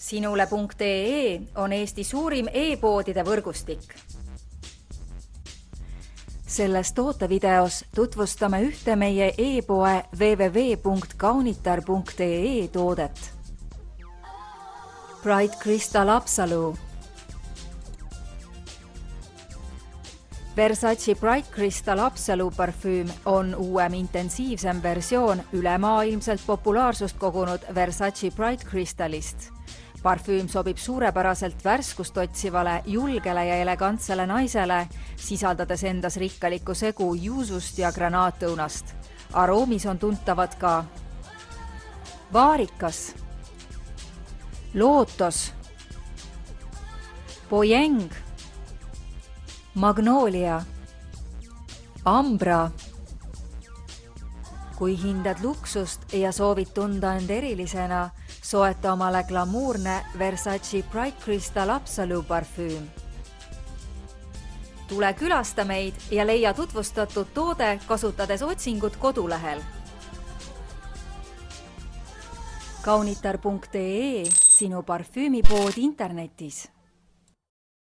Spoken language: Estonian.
Sinule.ee on Eesti suurim e-poodide võrgustik. Selles tootevideos tutvustame ühte meie e-poe www.kaunitar.ee toodet. Bright Crystal Haapsalu. Versace Bright Crystal Haapsalu parfüüm on uuem intensiivsem versioon ülemaailmselt populaarsust kogunud Versace Bright Crystalist. Parfüüm sobib suurepäraselt värskust otsivale, julgele ja elegantsele naisele, sisaldades endas rikkalikku segu juusust ja granaatõunast. Aroomis on tuntavad ka vaarikas, lootos, pojeng, magnoolia, ambra. Kui hindad luksust ja soovid tunda end erilisena, soeta omale glamuurne Versace Bright Crystal Haapsalu parfüüm. Tule külasta meid ja leia tutvustatud toode kasutades otsingut kodulehel. Kaunitar.ee, sinu parfüümipood internetis.